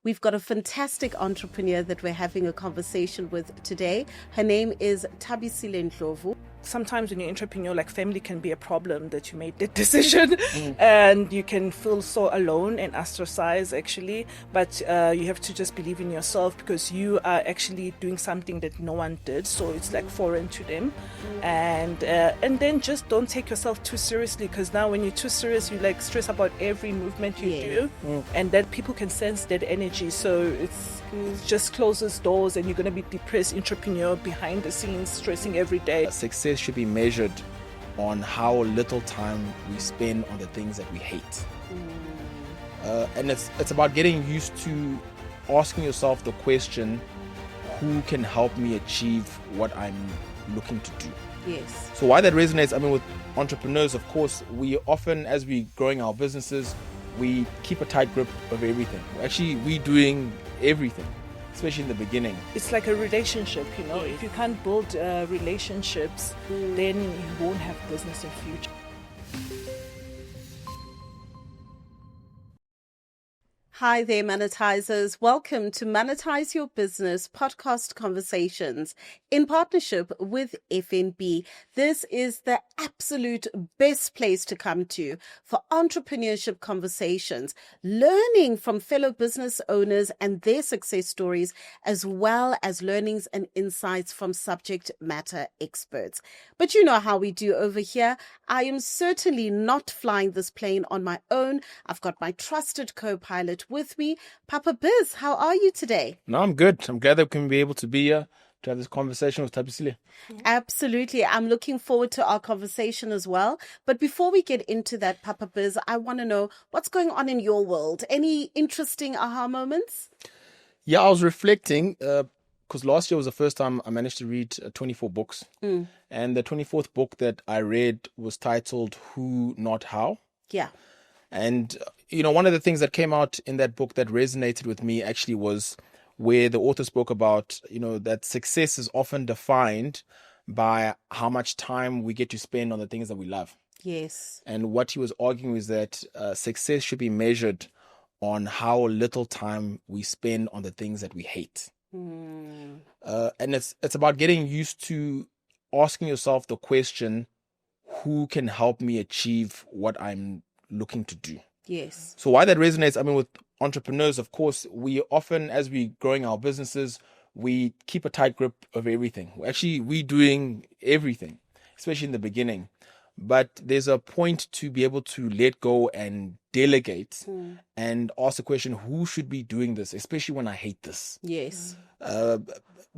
We've got a fantastic entrepreneur that we're having a conversation with today. Her name is Thabisile Ndlovu. Sometimes when you're an entrepreneur, like family can be a problem that you made that decision and you can feel so alone and ostracized actually, but you have to just believe in yourself because you are actually doing something that no one did, so it's like foreign to them. And then just don't take yourself too seriously, because now when you're too serious you like stress about every movement you do, and that people can sense that energy, so it just closes doors and you're going to be depressed entrepreneur behind the scenes stressing every day. Success should be measured on how little time we spend on the things that we hate. And it's about getting used to asking yourself the question, who can help me achieve what I'm looking to do? Yes. So why that resonates, with entrepreneurs, of course, we often, as we growing our businesses, we keep a tight grip of everything. Actually, we doing everything, especially in the beginning. It's like a relationship, if you can't build relationships, then you won't have business in future. Hi there, monetizers. Welcome to Monetize Your Business podcast conversations in partnership with FNB. This is the absolute best place to come to for entrepreneurship conversations, learning from fellow business owners and their success stories, as well as learnings and insights from subject matter experts. But you know how we do over here. I am certainly not flying this plane on my own. I've got my trusted co-pilot with me. Papa Biz, how are you today? No, I'm good. I'm glad that we can be able to be here to have this conversation with Thabisile. Absolutely. I'm looking forward to our conversation as well. But before we get into that, Papa Biz, I want to know what's going on in your world. Any interesting aha moments? Yeah, I was reflecting because last year was the first time I managed to read 24 books. And the 24th book that I read was titled Who, Not How. Yeah. And, one of the things that came out in that book that resonated with me actually was where the author spoke about, that success is often defined by how much time we get to spend on the things that we love. Yes. And what he was arguing is that success should be measured on how little time we spend on the things that we hate. And it's about getting used to asking yourself the question, who can help me achieve what I'm looking to do? Yes. So why that resonates, with entrepreneurs, of course, we often, as we growing our businesses, we keep a tight grip of everything. Actually, we doing everything, especially in the beginning. But there's a point to be able to let go and delegate and ask the question, who should be doing this, especially when I hate this? Yes.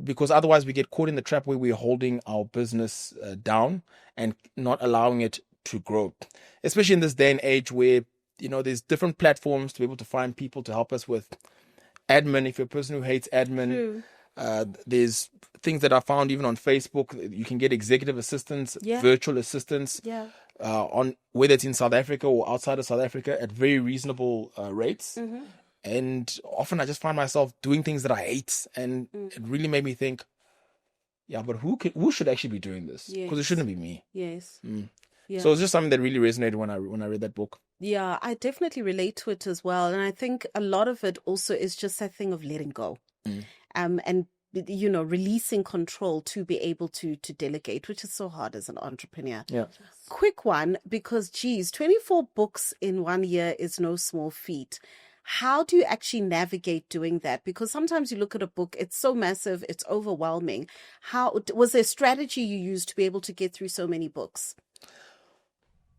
Because otherwise we get caught in the trap where we're holding our business down and not allowing it to grow. Especially in this day and age where, there's different platforms to be able to find people to help us with admin. If you're a person who hates admin, there's things that I found even on Facebook. You can get executive assistants, virtual assistants, on whether it's in South Africa or outside of South Africa at very reasonable rates. And often I just find myself doing things that I hate, and it really made me think, but who should actually be doing this? Because it shouldn't be me. Yes. Yeah. So it's just something that really resonated when I read that book. Yeah, I definitely relate to it as well. And I think a lot of it also is just that thing of letting go. And releasing control to be able to delegate, which is so hard as an entrepreneur. Yeah. Quick one, because 24 books in 1 year is no small feat. How do you actually navigate doing that? Because sometimes you look at a book, it's so massive, it's overwhelming. How was there a strategy you used to be able to get through so many books?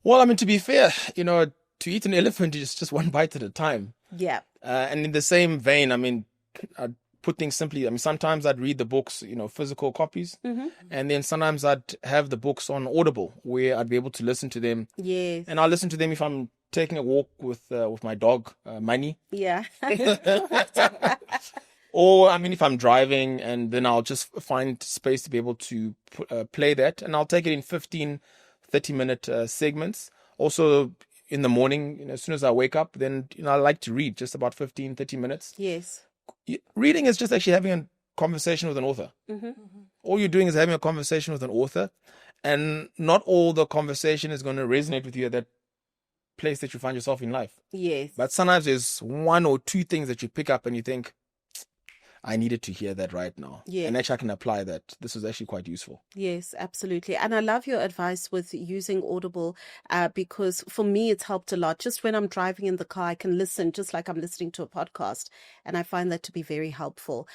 Well, to be fair, to eat an elephant is just one bite at a time. Yeah. And in the same vein, I'd put things simply. Sometimes I'd read the books, physical copies, and then sometimes I'd have the books on Audible where I'd be able to listen to them. Yes. And I'll listen to them if I'm taking a walk with my dog, Money. Yeah. Or, if I'm driving, and then I'll just find space to be able to play that, and I'll take it in 15, 30-minute segments. Also, in the morning, as soon as I wake up, then, I like to read just about 15, 30 minutes. Yes. Reading is just actually having a conversation with an author. All you're doing is having a conversation with an author, and not all the conversation is going to resonate with you at that place that you find yourself in life. Yes. But sometimes there's one or two things that you pick up and you think, I needed to hear that right now. Yes. And actually I can apply that. This was actually quite useful. Yes, absolutely. And I love your advice with using Audible because for me, it's helped a lot. Just when I'm driving in the car, I can listen just like I'm listening to a podcast. And I find that to be very helpful.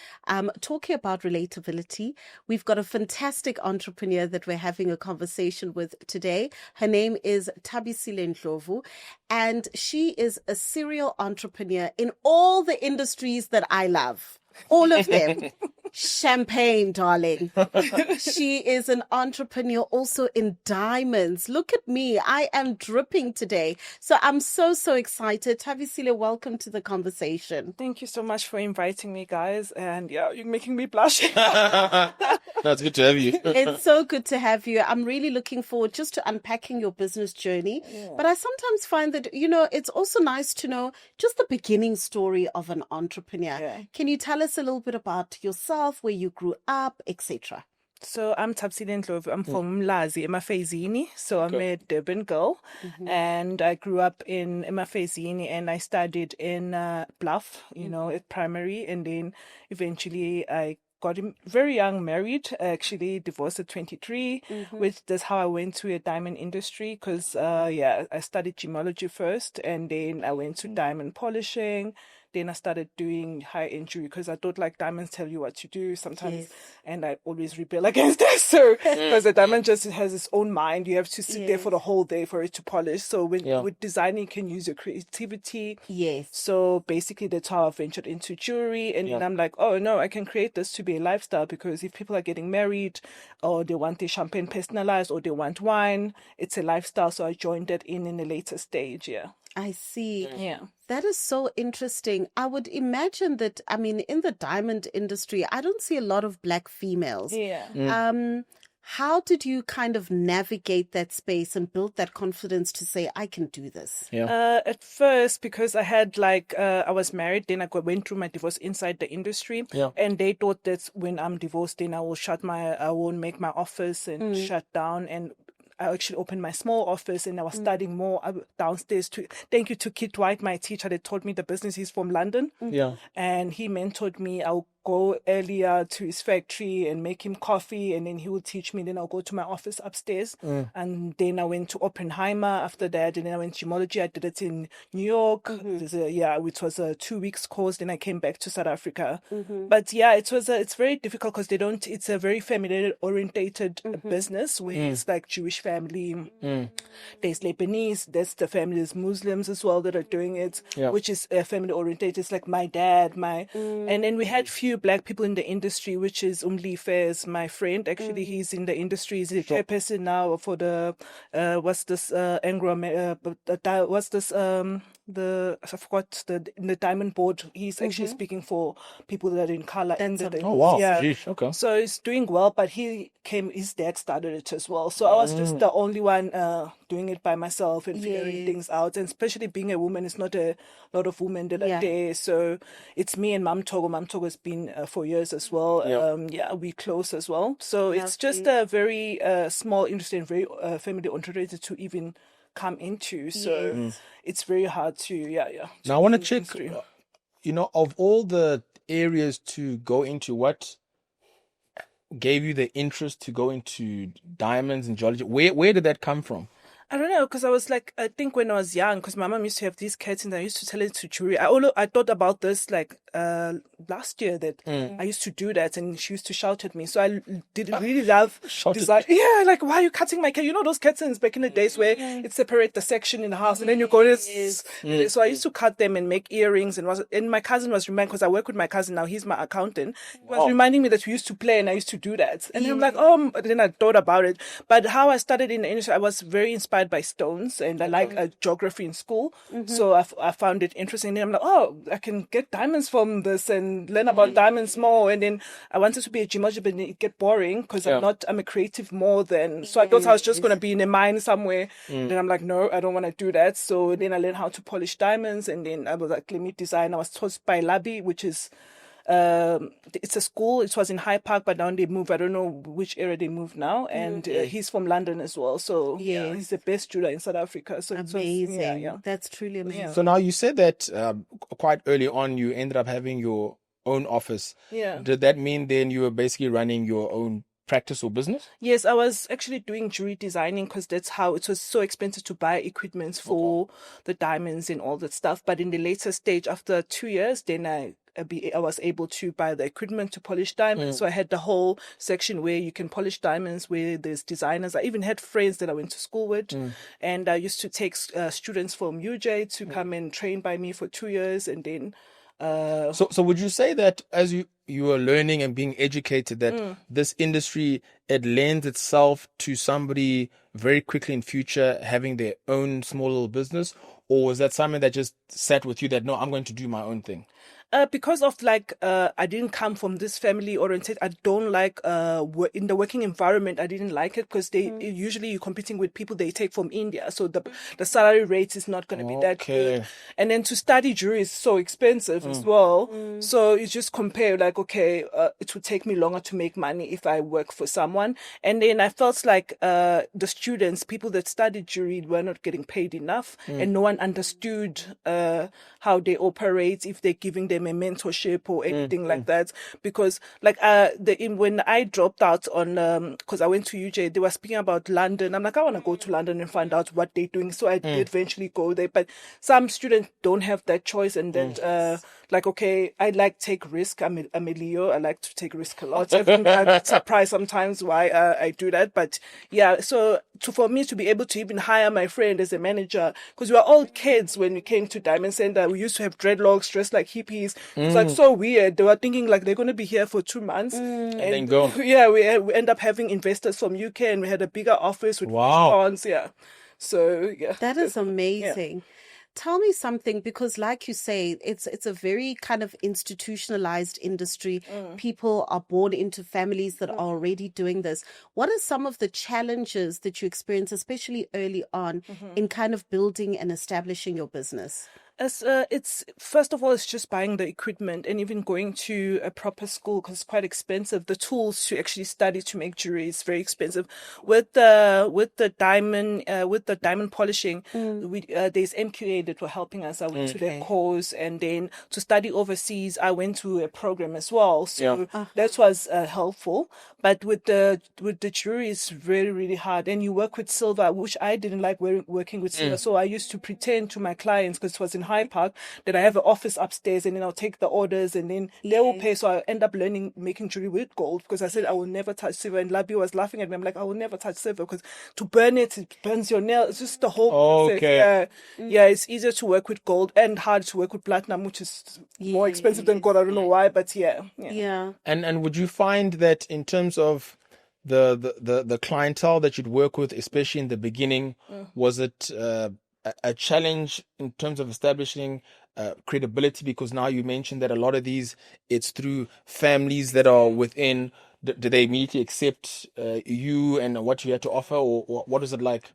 Talking about relatability, we've got a fantastic entrepreneur that we're having a conversation with today. Her name is Thabisile Ndlovu, and she is a serial entrepreneur in all the industries that I love. All of them. Champagne, darling. She is an entrepreneur also in diamonds. Look at me. I am dripping today. So I'm so excited. Thabisile, welcome to the conversation. Thank you so much for inviting me, guys. And yeah, you're making me blush. That's good to have you. It's so good to have you. I'm really looking forward just to unpacking your business journey. Yeah. But I sometimes find that, it's also nice to know just the beginning story of an entrepreneur. Yeah. Can you tell us a little bit about yourself, where you grew up, etc.? So I'm Thabisile Ndlovu. I'm from Mlazi, Emafezini. So I'm a Durban girl. Mm-hmm. And I grew up in Emafezini and I studied in Bluff, at primary. And then eventually I got very young, married, actually divorced at 23, which is how I went to a diamond industry because, I studied gemology first and then I went to diamond polishing. Then I started doing high-end jewelry because I don't like diamonds tell you what to do sometimes. Yes. And I always rebel against that. So, because the diamond just has its own mind. You have to sit there for the whole day for it to polish. So with designing, you can use your creativity. Yes. So basically that's how I ventured into jewelry. And then I'm like, oh no, I can create this to be a lifestyle because if people are getting married or they want their champagne personalized or they want wine, it's a lifestyle. So I joined that in a later stage. Yeah. I see. Yeah. That is so interesting. I would imagine that, in the diamond industry, I don't see a lot of Black females. Yeah. How did you kind of navigate that space and build that confidence to say, I can do this? Yeah. At first, because I had I was married, then I went through my divorce inside the industry. Yeah. And they thought that when I'm divorced, then I won't make my office and shut down. And I actually opened my small office and I was studying more downstairs. Thank you to Kit White, my teacher that taught me the business. He's from London. Yeah. And he mentored me. I'll go earlier to his factory and make him coffee and then he will teach me. Then I'll go to my office upstairs. And then I went to Oppenheimer after that. And then I went to gemology. I did it in New York. Which was a 2 weeks course. Then I came back to South Africa. But yeah, it's very difficult because it's a very family orientated business where it's like Jewish family. There's Lebanese, there's the family, there's Muslims as well that are doing it, which is family orientated. It's like my dad, and then we had few Black people in the industry, which is Fairs, my friend. Actually, he's in the industry. He's a chairperson now for the I forgot the diamond board. He's actually speaking for people that are in color. Oh wow! Yeah. Jeez, okay. So he's doing well, but his dad started it as well. So I was just the only one doing it by myself and figuring things out. And especially being a woman, it's not a lot of women that are there. So it's me and Mam Togo. Mam Togo has been for years as well. We close as well. So it's just a very small industry and very family oriented to even come into. So it's very hard to now I want to check of all the areas to go into, what gave you the interest to go into diamonds and geology? Where did that come from? I don't know, because I was like, I think when I was young, because my mom used to have these curtains, I used to tell it to jewelry. I thought about this last year that I used to do that, and she used to shout at me. So I didn't really love design. Yeah, like, why are you cutting my curtain? Those curtains back in the days where it separate the section in the house, and then you go this. So I used to cut them and make earrings, and my cousin was reminding, because I work with my cousin now, he's my accountant, he was reminding me that we used to play and I used to do that. And I'm like, then I thought about it. But how I started in the industry, I was very inspired by stones, and I like geography in school. So I found it interesting. And I'm like, I can get diamonds from this and learn about diamonds more. And then I wanted to be a gemologist, but it get boring because I'm a creative more than. So I thought I was just going to be in a mine somewhere. Then I'm like, no, I don't want to do that. So then I learned how to polish diamonds, and then I was like, let me design. I was taught by Labi, which is it's a school. It was in High Park, but now they moved. I don't know which area they moved now. And he's from London as well. So yeah, he's the best jeweler in South Africa. So Amazing. yeah. That's truly amazing. So now you said that quite early on you ended up having your own office. Yeah. Did that mean then you were basically running your own practice or business? Yes, I was actually doing jewelry designing because that's how it was so expensive to buy equipment for the diamonds and all that stuff. But in the later stage, after 2 years, then I was able to buy the equipment to polish diamonds. So I had the whole section where you can polish diamonds, where there's designers. I even had friends that I went to school with, and I used to take students from UJ to come and train by me for 2 years, and then. So would you say that as you are learning and being educated that this industry, it lends itself to somebody very quickly in future having their own small little business, or was that something that just sat with you that no, I'm going to do my own thing? Because of I didn't come from this family oriented. I don't like in the working environment. I didn't like it because they usually you're competing with people they take from India, so the salary rate is not going to be that good. And then to study jewelry is so expensive as well. So you just compare it would take me longer to make money if I work for someone. And then I felt like the students, people that studied jewelry, were not getting paid enough, and no one understood how they operate, if they're giving them a mentorship or anything like that. Because when I dropped out on because I went to UJ, they were speaking about London. I'm like, I want to go to London and find out what they're doing. So I did eventually go there. But some students don't have that choice, and then I take risk. I'm a Leo. I like to take risk a lot. I'm surprised sometimes why I do that. But yeah, so for me to be able to even hire my friend as a manager, because we were all kids when we came to Diamond Center. We used to have dreadlocks, dressed like hippies. It's like so weird. They were thinking like they're going to be here for 2 months. And then go. Yeah, we end up having investors from UK, and we had a bigger office with funds. Yeah. So yeah. That is amazing. Yeah. Tell me something, because like you say, it's a very kind of institutionalized industry. People are born into families that are already doing this. What are some of the challenges that you experience, especially early on, in kind of building and establishing your business? It's first of all, it's just buying the equipment and even going to a proper school, because it's quite expensive. The tools to actually study to make jewelry is very expensive. With the diamond polishing, there's MQA that were helping us. I went to their course, and then to study overseas, I went to a program as well. So that was helpful. But with the jewelry, it's really, really hard. And you work with silver, which I didn't like working with silver. So I used to pretend to my clients, because it was in High Park, that I have an office upstairs, and then I'll take the orders, and then they will pay. So I end up learning making jewelry with gold, because I said I will never touch silver. And Labi was laughing at me. I'm like, I will never touch silver, because to burn it burns your nail. It's just the whole process. Yeah, it's easier to work with gold and hard to work with platinum, which is more expensive than gold. I don't know why, but yeah. And would you find that in terms of the clientele that you'd work with, especially in the beginning, was it a challenge in terms of establishing credibility? Because now you mentioned that a lot of these, it's through families that are within. Do they immediately accept you and what you had to offer, or what is it like?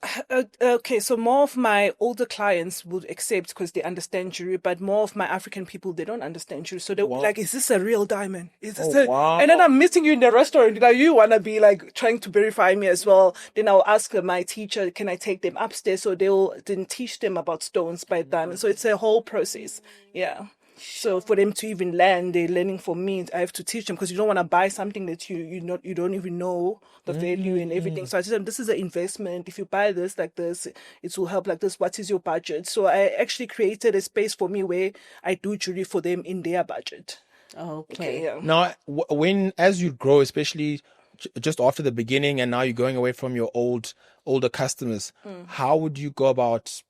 Okay, so more of my older clients would accept because they understand jewelry, but more of my African people, they don't understand jewelry. So they're like, is this a real diamond? Is this And then I'm meeting you in the restaurant. You want to be like trying to verify me as well. Then I'll ask my teacher, can I take them upstairs? So they'll then teach them about stones by diamonds. So it's a whole process. Yeah. So for them to even learn, they're learning from me. I have to teach them, because you don't want to buy something that you don't even know the value and everything. So I tell them, this is an investment. If you buy this like this, it will help like this. What is your budget? So I actually created a space for me where I do jewelry for them in their budget. Okay. Yeah. Now, as you grow, especially just after the beginning, and now you're going away from your older customers, how would you go about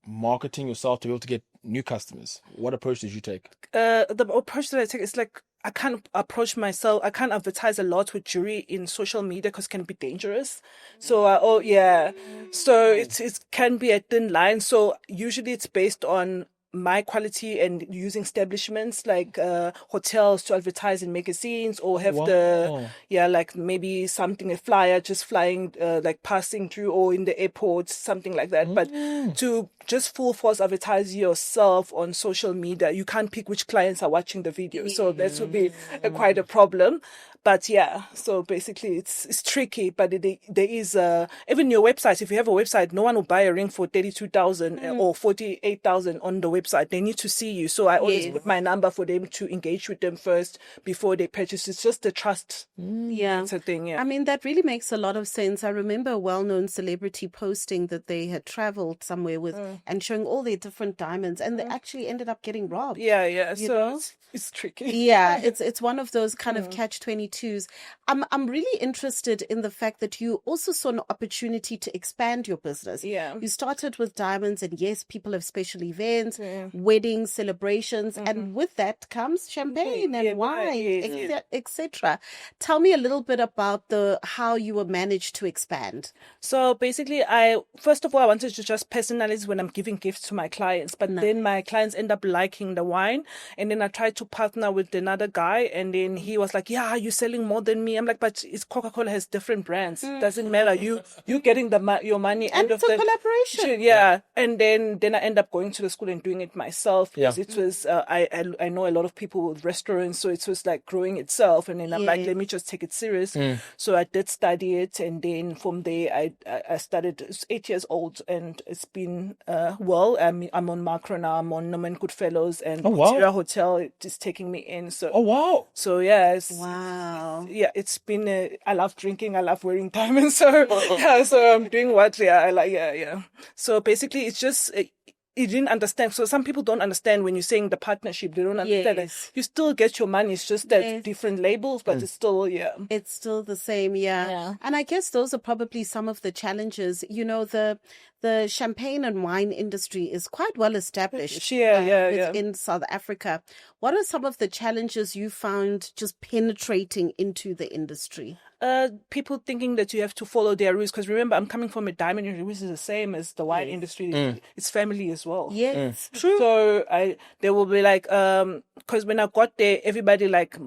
marketing yourself to be able to get new customers? What approach did you take? The approach that I take is like, I can't approach myself. I can't advertise a lot with jewelry in social media because it can be dangerous. So, so it can be a thin line. So usually it's based on my quality and using establishments like hotels to advertise in magazines, or have like maybe something, a flyer just flying, like passing through, or in the airport, something like that. But to just full force advertise yourself on social media, you can't pick which clients are watching the video. So that would be quite a problem. But yeah, so basically it's tricky, but there is, even your website, if you have a website, no one will buy a ring for 32,000 or 48,000 on the website. They need to see you. So I always put my number for them to engage with them first before they purchase. It's just the trust. Yeah. It's a thing, yeah. I mean, that really makes a lot of sense. I remember a well-known celebrity posting that they had traveled somewhere with and showing all their different diamonds, and they actually ended up getting robbed. Yeah. You So know? it's tricky. Yeah, it's one of those kind of catch-22s. I'm really interested in the fact that you also saw an opportunity to expand your business. Yeah. You started with diamonds, and yes, people have special events, weddings, celebrations, and with that comes champagne and wine, etc. Tell me a little bit about how you were managed to expand. So basically, first of all, I wanted to just personalize when I'm giving gifts to my clients, but then my clients end up liking the wine, and then I tried to partner with another guy, and then he was like, "Yeah, you're selling more than me." I'm like, "But it's Coca-Cola has different brands. Doesn't matter. You getting your money And out of it's a the collaboration. Yeah, and then I end up going to the school and doing it myself. Yeah. It was I know a lot of people with restaurants, so it was like growing itself, and then I'm like, let me just take it serious. So I did study it, and then from there I started. It's 8 years old, and it's been well. I'm on Macro now. I'm on Nomen Goodfellows, and Entrepreneurial Hotel. It is taking me in. So So yeah, Wow. Yeah, it's been. I love drinking. I love wearing diamonds. So yeah, so I'm doing what? Yeah, I like. Yeah. So basically, it's just. You didn't understand. So some people don't understand when you're saying the partnership. They don't understand that you still get your money. It's just that different labels, but it's still, It's still the same, yeah. And I guess those are probably some of the challenges. You know, the champagne and wine industry is quite well established within South Africa. What are some of the challenges you found just penetrating into the industry? People thinking that you have to follow their rules, because remember, I'm coming from a diamond industry, which is the same as the wine industry. It's family as well. Yes, true. So they will be like, because when I got there, everybody like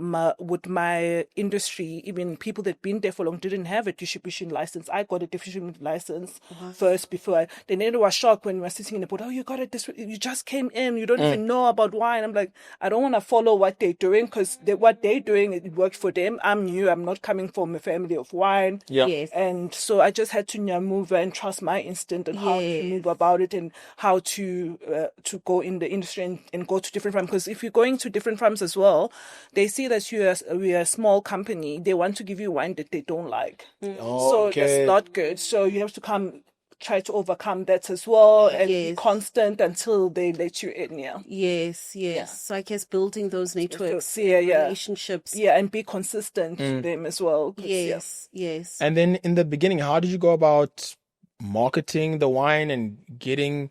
with my industry, even people that been there for long, didn't have a distribution license. I got a distribution license first before. Then everyone was shocked when we were sitting in the board. Oh, you got a you just came in. You don't even know about wine. I'm like, I don't want to follow what they're doing, because what they're doing, it worked for them. I'm new. I'm not coming from a family of wine. Yes. And so I just had to move and trust my instinct and how to move about it, and how to go in the industry and go to different farms. Because if you're going to different farms as well, they see that we are a small company. They want to give you wine that they don't like. So that's not good. So you have to try to overcome that as well, and be constant until they let you in. Yes. So I guess building those networks, relationships, and be consistent with them as well. Yes. And then in the beginning, how did you go about marketing the wine and getting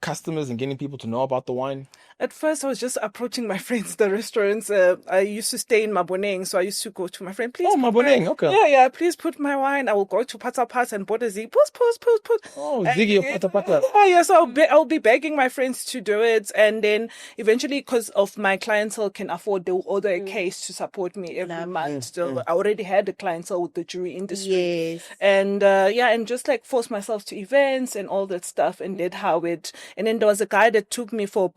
customers and getting people to know about the wine? At first, I was just approaching my friends, the restaurants. I used to stay in Maboneng, so I used to go to my friend. Please, Maboneng, okay. Yeah. Please put my wine. I will go to Pata and Bodazi. Put. Oh, Ziggy of Pata. So I'll be begging my friends to do it, and then eventually, because of my clientele can afford, they'll order a case to support me every month. So I already had a clientele with the jewelry industry, and and just like force myself to events and all that stuff, and did how it. And then there was a guy that took me for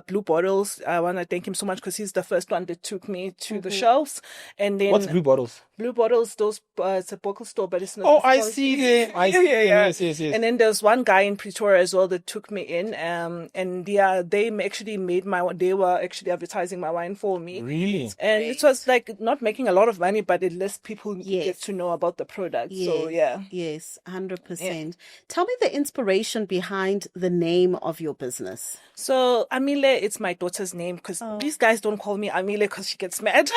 Blue Bottles. I want to thank him so much, because he's the first one that took me to the shelves. And then what's Blue Bottles? Blue Bottles, those it's a bottle store, but it's not. Oh, I see them. Yes. And then there's one guy in Pretoria as well that took me in, and they actually they were actually advertising my wine for me. Really? And it was like not making a lot of money, but at least people get to know about the product. So yes, 100%. Tell me the inspiration behind the name of your business. So Amile, it's my daughter's name, because these guys don't call me Amile because she gets mad.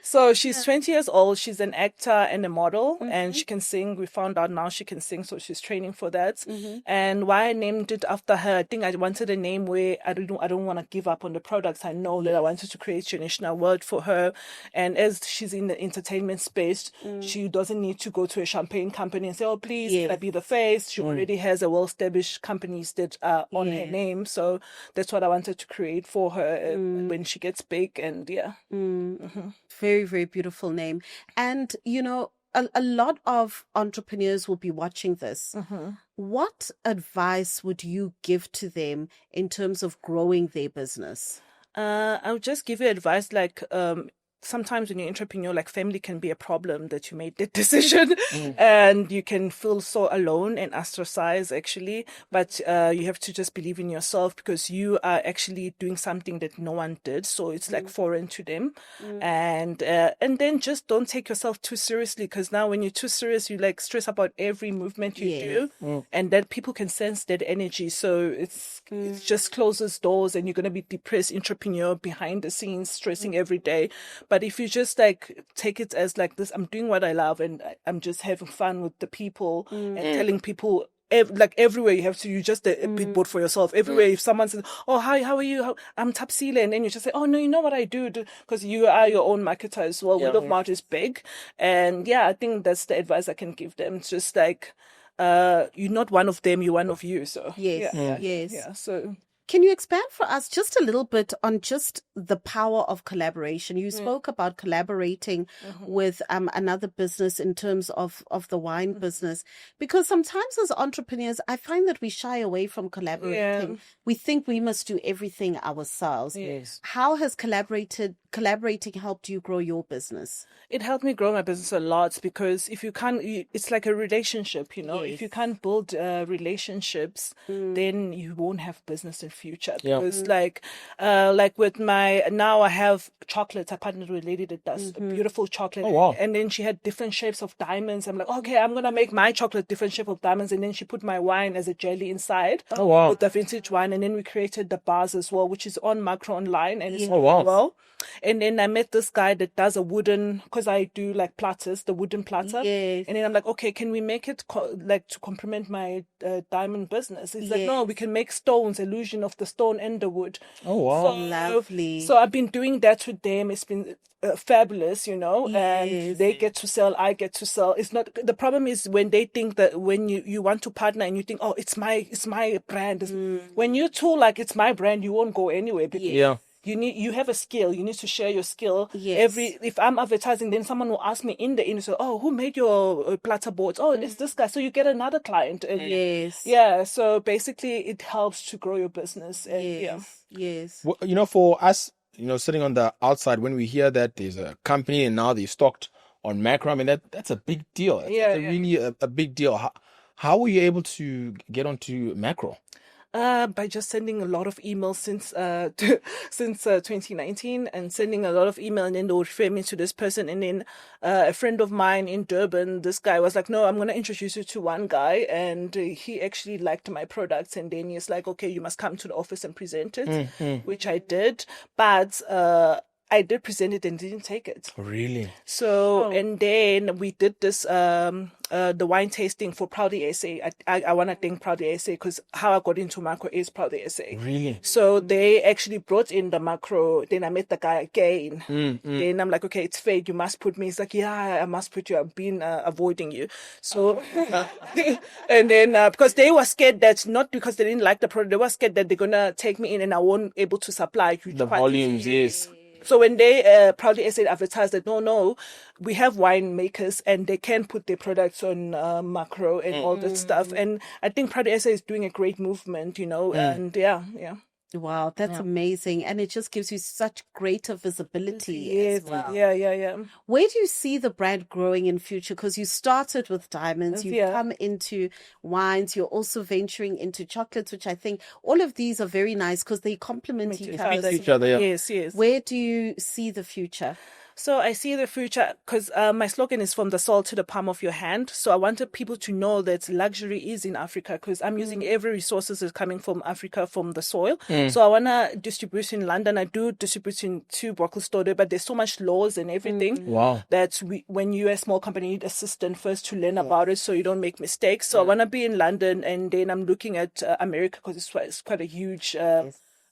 So she's 20 years old. She's an actor and a model, and she can sing. We found out now she can sing, so she's training for that. And why I named it after her, I think I wanted a name where I don't want to give up on the products. I know that I wanted to create a national word for her. And as she's in the entertainment space, she doesn't need to go to a champagne company and say, "Oh, please, can I be the face?" She already has a well-established company companies that are on her name. So that's what I wanted to create for her when she gets big. And yeah. Very, very beautiful name. And, a lot of entrepreneurs will be watching this. What advice would you give to them in terms of growing their business? I would just give you advice like sometimes when you're entrepreneur, like family can be a problem that you made that decision and you can feel so alone and ostracized actually. But you have to just believe in yourself because you are actually doing something that no one did. So it's like foreign to them. And then just don't take yourself too seriously because now when you're too serious, you like stress about every movement you do and then people can sense that energy. So it just closes doors and you're going to be depressed entrepreneur behind the scenes, stressing every day. But if you just like take it as like this, I'm doing what I love and I'm just having fun with the people and telling people like everywhere you have to, you just a bit bored for yourself. Everywhere, if someone says, "Oh, hi, how are you? I'm Thabisile," and then you just say, "Oh no, you know what I do," because you are your own marketer as well. Word of mouth is big, and yeah, I think that's the advice I can give them. Just like, you're not one of them, you're one of you. So Yes, yes, yeah. So. Can you expand for us just a little bit on just the power of collaboration? You spoke about collaborating with another business in terms of the wine business, because sometimes as entrepreneurs, I find that we shy away from collaborating. We think we must do everything ourselves. Yes. How has collaborating helped you grow your business? It helped me grow my business a lot because if you can't, it's like a relationship, you know. If you can't build relationships, then you won't have business in future. Because like with now I have chocolates. I partnered with a lady that does a beautiful chocolate. Oh, wow. And then she had different shapes of diamonds. I'm like, okay, I'm going to make my chocolate different shape of diamonds. And then she put my wine as a jelly inside. Oh, wow. With the vintage wine. And then we created the bars as well, which is on Macro online. And it's wow. And then I met this guy that does a wooden, because I do like platters, the wooden platter. Yes. And then I'm like, okay, can we make it like to complement my diamond business? He's like, no, we can make stones, illusion of the stone and the wood. Oh, wow. So lovely. So I've been doing that with them. It's been fabulous, you know, and they get to sell, I get to sell. It's not, the problem is when they think that when you want to partner and you think, oh, it's my brand. When you two like, it's my brand, you won't go anywhere. Because you have a skill. You need to share your skill. Yes. If I'm advertising, then someone will ask me in the industry, oh, who made your platter boards? Oh, it's this guy. So you get another client. And yeah. So basically it helps to grow your business. And Yes. Well, you know, for us, you know, sitting on the outside, when we hear that there's a company and now they're stocked on Macro, I mean, that's a big deal. It's really a big deal. How were you able to get onto Macro? By just sending a lot of emails since 2019 and sending a lot of email, and then they would refer me to this person. And then a friend of mine in Durban, this guy was like, no, I'm going to introduce you to one guy. And he actually liked my products. And then he's like, okay, you must come to the office and present it, which I did. But I did present it and didn't take it. Really? So, and then we did this, the wine tasting for Proudly SA. I want to thank Proudly SA because how I got into Macro is Proudly SA. Really? So they actually brought in the Macro. Then I met the guy again. Then I'm like, okay, it's fate. You must put me. He's like, yeah, I must put you. I've been avoiding you. So, and then because they were scared that, not because they didn't like the product, they were scared that they're going to take me in and I won't able to supply huge the volumes, yes. So when they Proudly SA advertised that, no, we have winemakers and they can put their products on Macro and all that stuff. And I think Proudly SA is doing a great movement, you know, and yeah. Wow, that's amazing. And it just gives you such greater visibility. Yes, as well. Yeah. Where do you see the brand growing in future? Because you started with diamonds, you've come into wines, you're also venturing into chocolates, which I think all of these are very nice because they complement each other. Yes. Where do you see the future? So I see the future because my slogan is from the soul to the palm of your hand. So I wanted people to know that luxury is in Africa because I'm using every resources that's coming from Africa, from the soil. So I want to distribute in London. I do distribute in 2 Brockle store there, but there's so much laws and everything that when you're a small company, you need assistance first to learn about it so you don't make mistakes. So I want to be in London, and then I'm looking at America because it's quite a huge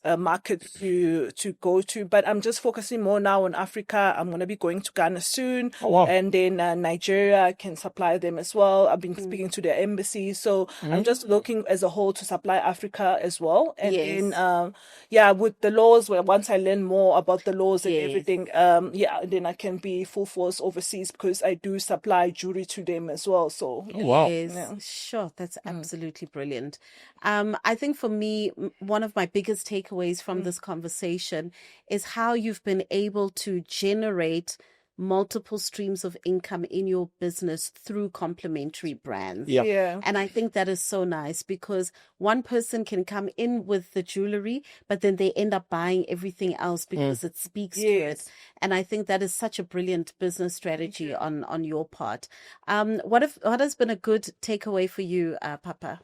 market to go to. But I'm just focusing more now on Africa. I'm going to be going to Ghana soon. Oh, wow. And then Nigeria, I can supply them as well. I've been speaking to their embassy. So I'm just looking as a whole to supply Africa as well. And then, with the laws, once I learn more about the laws and everything, then I can be full force overseas because I do supply jewelry to them as well. So, Oh, wow. Yes, sure. That's absolutely brilliant. I think for me, one of my biggest takeaways from this conversation is how you've been able to generate multiple streams of income in your business through complementary brands. Yeah. And I think that is so nice because one person can come in with the jewelry, but then they end up buying everything else because it speaks to it. And I think that is such a brilliant business strategy on your part. What has been a good takeaway for you, Papa?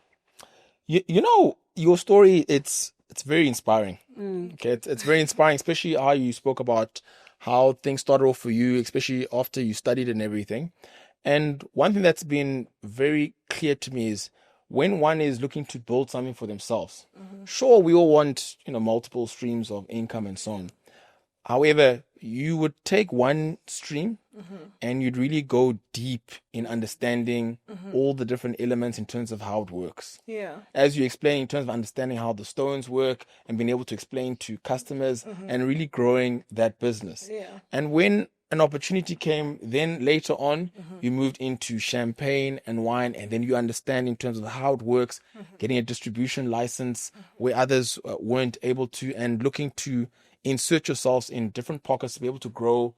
You know, your story, it's very inspiring. Okay, it's very inspiring, especially how you spoke about how things started off for you, especially after you studied and everything. And one thing that's been very clear to me is when one is looking to build something for themselves, sure, we all want, multiple streams of income and so on. However, you would take one stream and you'd really go deep in understanding all the different elements in terms of how it works. Yeah. As you explain, in terms of understanding how the stones work and being able to explain to customers and really growing that business. Yeah. And when an opportunity came, then later on, you moved into champagne and wine, and then you understand in terms of how it works, getting a distribution license where others weren't able to, and looking to insert yourselves in different pockets to be able to grow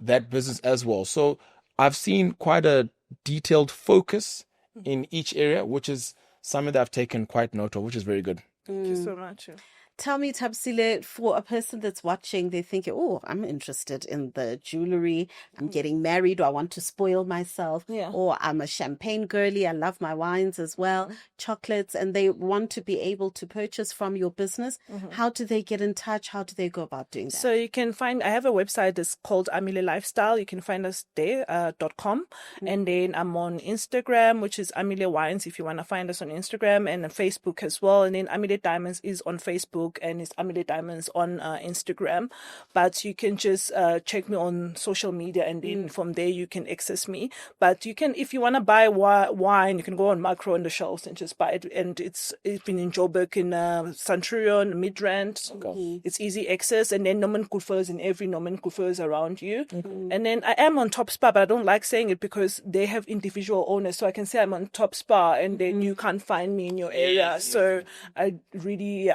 that business as well. So I've seen quite a detailed focus in each area, which is something that I've taken quite note of, which is very good. Thank you so much. Tell me, Thabisile, for a person that's watching, they're thinking, oh, I'm interested in the jewelry. I'm getting married, or I want to spoil myself. Yeah. Or I'm a champagne girly. I love my wines as well, chocolates, and they want to be able to purchase from your business. How do they get in touch? How do they go about doing that? So you can find, I have a website that's called Amile Lifestyle. You can find us there, .com. And then I'm on Instagram, which is Amile Wines, if you want to find us on Instagram, and on Facebook as well. And then Amile Diamonds is on Facebook, and it's Amile Diamonds on Instagram. But you can just check me on social media, and then from there you can access me. But you can, if you want to buy wine, you can go on Macro on the shelves and just buy it. And it's been in Joburg, in Centurion, Midrand. It's easy access. And then Norman Kulfers in every Norman Kulfers around you. And then I am on Top Spa, but I don't like saying it because they have individual owners. So I can say I'm on Top Spa, and then you can't find me in your area. So I really,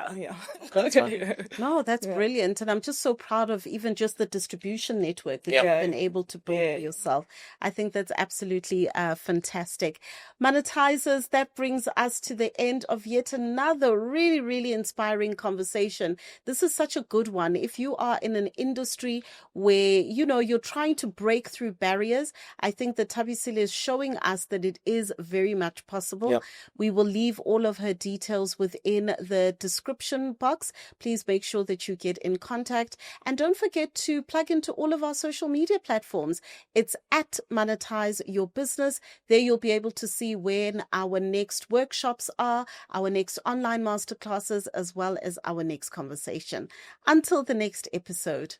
No, that's brilliant. And I'm just so proud of even just the distribution network that you've been able to build for yourself. I think that's absolutely fantastic. Monetizers, that brings us to the end of yet another really, really inspiring conversation. This is such a good one. If you are in an industry where, you're trying to break through barriers, I think that Thabisile is showing us that it is very much possible. Yep. We will leave all of her details within the description box. Please make sure that you get in contact, and don't forget to plug into all of our social media platforms. It's at Monetize Your Business. There you'll be able to see when our next workshops are, our next online masterclasses, as well as our next conversation. Until the next episode.